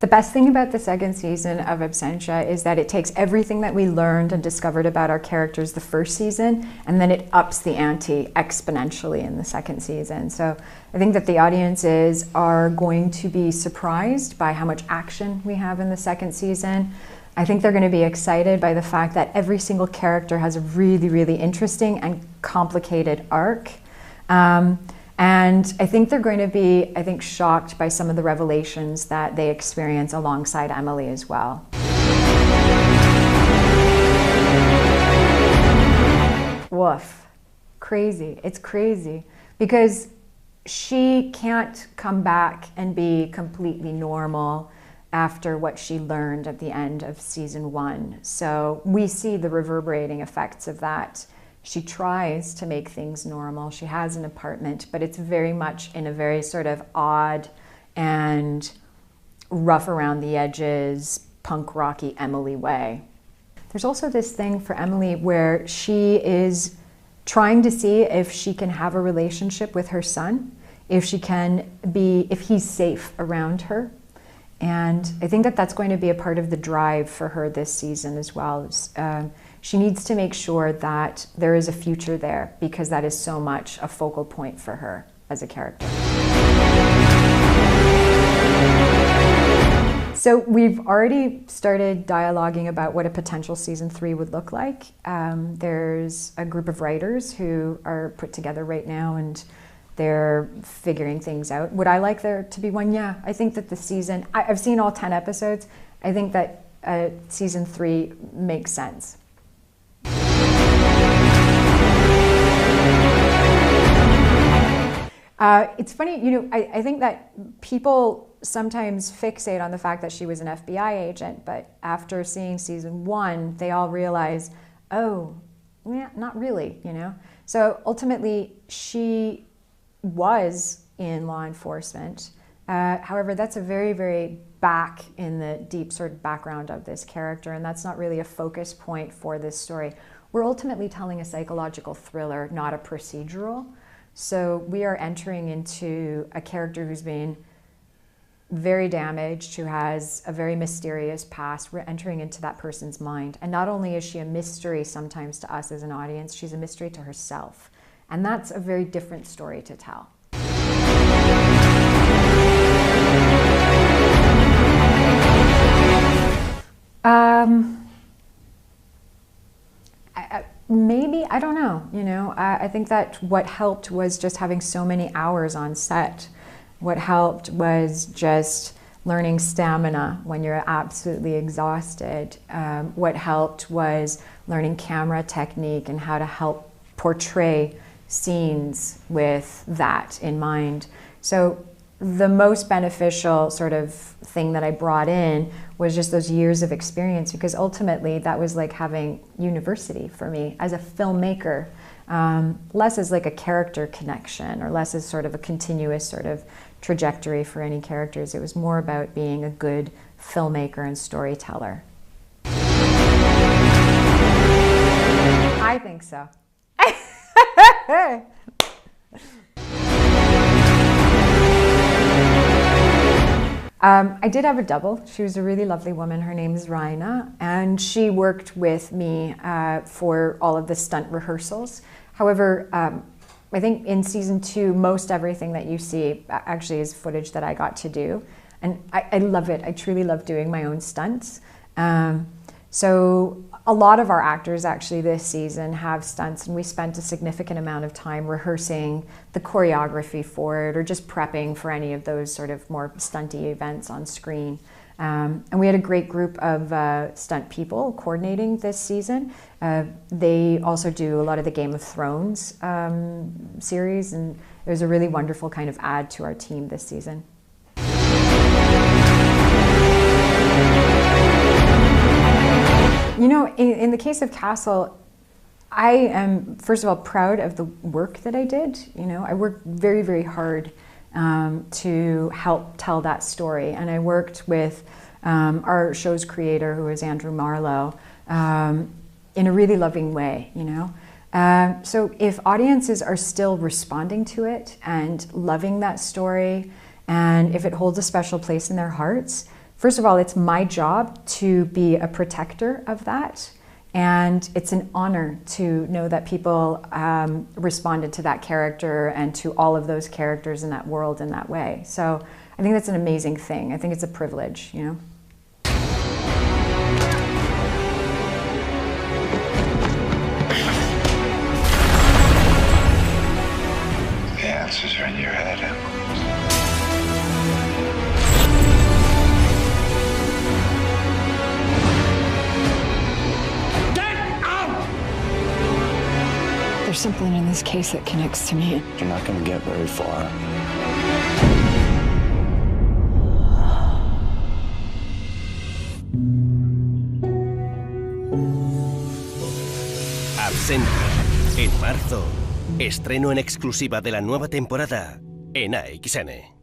The best thing about the second season of Absentia is that it takes everything that we learned and discovered about our characters the first season, and then it ups the ante exponentially in the second season. So I think that the audiences are going to be surprised by how much action we have in the second season. I think they're going to be excited by the fact that every single character has a really, really interesting and complicated arc. And I think they're going to be, shocked by some of the revelations that they experience alongside Emily as well. Woof. Crazy. It's crazy. Because she can't come back and be completely normal after what she learned at the end of season 1. So we see the reverberating effects of that. She tries to make things normal. She has an apartment, but it's very much in a very sort of odd and rough around the edges, punk rocky Emily way. There's also this thing for Emily where she is trying to see if she can have a relationship with her son, if he's safe around her. And I think that that's going to be a part of the drive for her this season as well. She needs to make sure that there is a future there, because that is so much a focal point for her as a character. So we've already started dialoguing about what a potential season 3 would look like. There's a group of writers who are put together right now, and they're figuring things out. Would I like there to be one? Yeah, I think that the season, I've seen all 10 episodes. I think that season 3 makes sense. It's funny, I think that people sometimes fixate on the fact that she was an FBI agent, but after seeing season 1, they all realize, oh, yeah, not really, So ultimately, she was in law enforcement. However, that's a very, very back in the deep sort of background of this character, and that's not really a focus point for this story. We're ultimately telling a psychological thriller, not a procedural. So we are entering into a character who's been very damaged, who has a very mysterious past. We're entering into that person's mind. And not only is she a mystery sometimes to us as an audience, she's a mystery to herself. And that's a very different story to tell. Maybe, I don't know, I think that what helped was just having so many hours on set. What helped was just learning stamina when you're absolutely exhausted. What helped was learning camera technique and how to help portray scenes with that in mind. So the most beneficial sort of thing that I brought in was just those years of experience, because ultimately that was like having university for me as a filmmaker, less as like a character connection or less as sort of a continuous sort of trajectory for any characters. It was more about being a good filmmaker and storyteller. I think so. I did have a double. She was a really lovely woman. Her name is Raina, and she worked with me for all of the stunt rehearsals. However, I think in season 2, most everything that you see actually is footage that I got to do. And I love it. I truly love doing my own stunts. So a lot of our actors actually this season have stunts, and we spent a significant amount of time rehearsing the choreography for it or just prepping for any of those sort of more stunty events on screen. And we had a great group of stunt people coordinating this season. They also do a lot of the Game of Thrones series, and it was a really wonderful kind of add to our team this season. In the case of Castle, I am, first of all, proud of the work that I did. I worked very, very hard to help tell that story. And I worked with our show's creator, who is Andrew Marlowe, in a really loving way, So if audiences are still responding to it and loving that story, and if it holds a special place in their hearts, first of all, it's my job to be a protector of that. And it's an honor to know that people responded to that character and to all of those characters in that world in that way. So I think that's an amazing thing. I think it's a privilege, you know. The answers are in your head. There's something in this case that connects to me. You're not going to get very far. Absentia. En marzo, estreno en exclusiva de la nueva temporada en AXN.